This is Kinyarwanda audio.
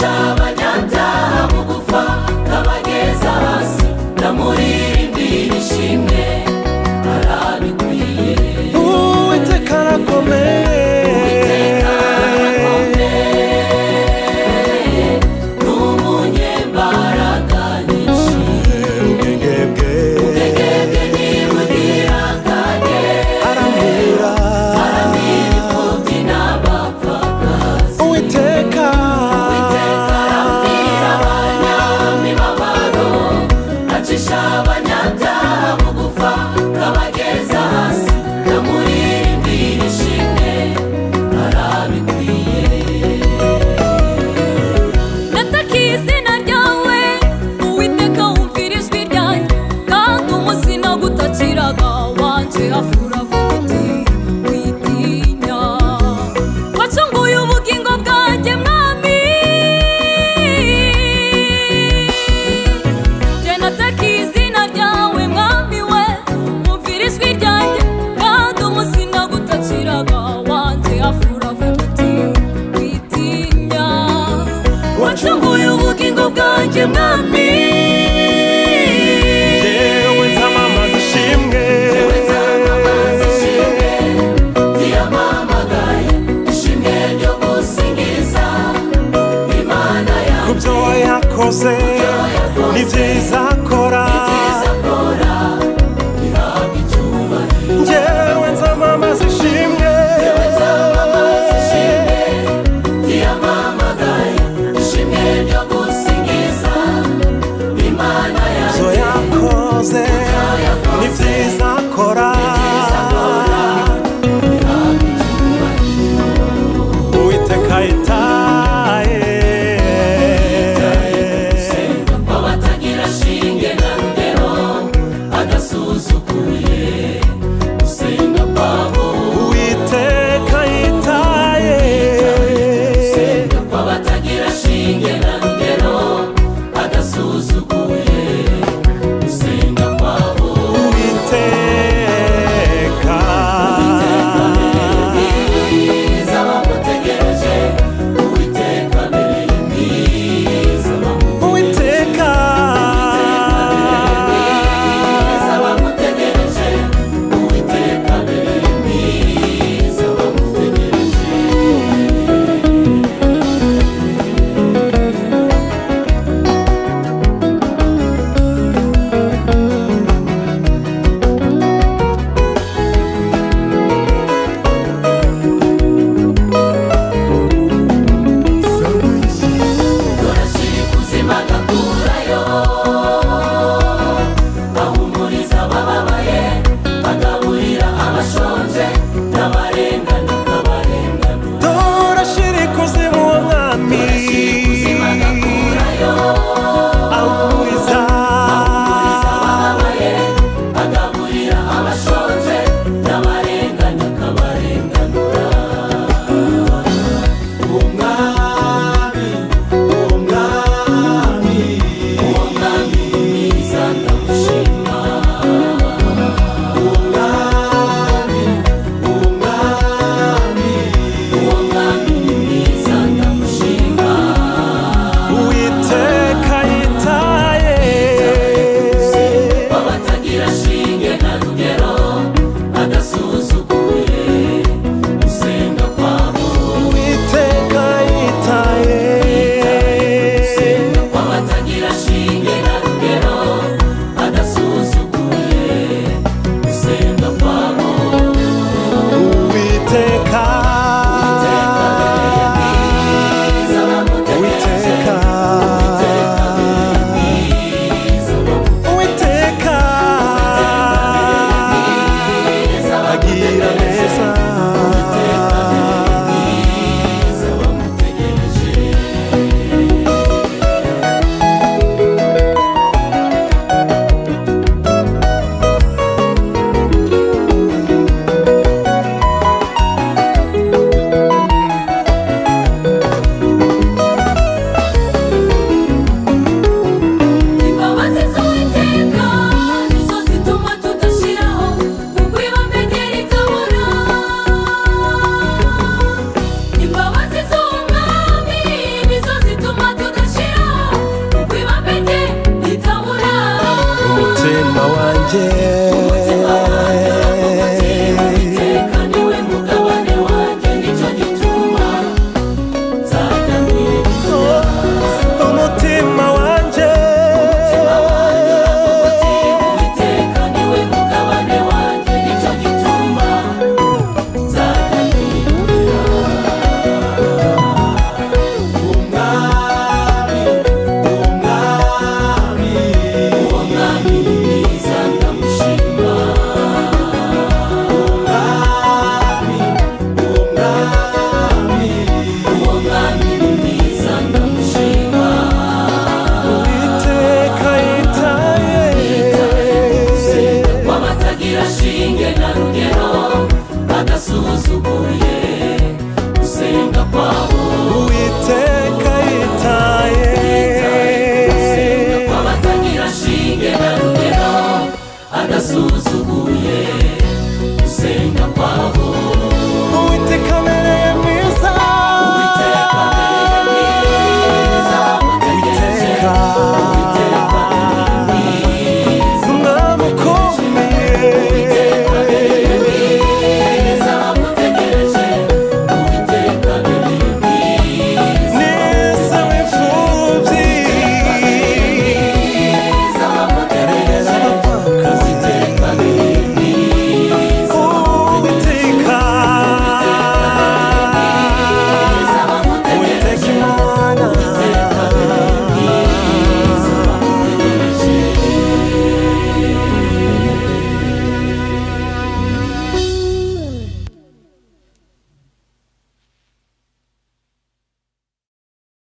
abanyabyaha bugufa kabageza hasi ndamuririmbira ishimwe arabikwiye. Uwiteka arakomeye n'umunyembaraga nyinshi ubwenge bwe nibugira akagera aramira imfubyi n'abapfakazi. Uwiteka acisha abanyabyaha bugufa kabageza hasi ndamuririmbira ishimwe arabikwiye. Ndatakiye izina ryawe Uwiteka wumvira ijwi ryanjye kandi umunsi nagutakiraga wanje hafi uravuga uti witinya wacunguye ubugingo bwanjye mwami. Jye natakiye izina ryawe mwami we wumvira ijwi ryanjye kandi umunsi nagutakiraga wanje hafi uravuga uti witinya wacunguye ubugingo bwanjye mwami. yewe nzamamaza ishimwe ntiyamamagaye ishimwe ryo gusingiza Imana yawe kubyo yakoze n'ibyiza akora ihabwa icyubahiro. yewe nzamamaza ishimwe ntiyamamagaye ishimwe ryo gusingiza Imana ibyo yakoze n'ibyiza akora Uwiteka yitaye wabatagira shinge na rugero adasuzuguye gusenga kwabo. Uwiteka yitaye wabatagira shinge na rugero adasuzuguye gusenga kwabo. Uwiteka mwiza bamutegereje Uwiteka abereye mwiza Uwiteka bamutegereje Uwiteka abereye mwiza bamutegereje. Dorashiri kuzima agakurayo ahumuriza abababaye agaburira abashonje n'abarengana akabarenganura. dorashira ikuzimu uwo mwami kuzima agakurayo ahumuriza abababaye agaburira abashonje n'abarengana akabarenganura. Uwo mwami mwiza ndamushima. Uwo mwami mwiza ndamushima. Uwiteka bwanjye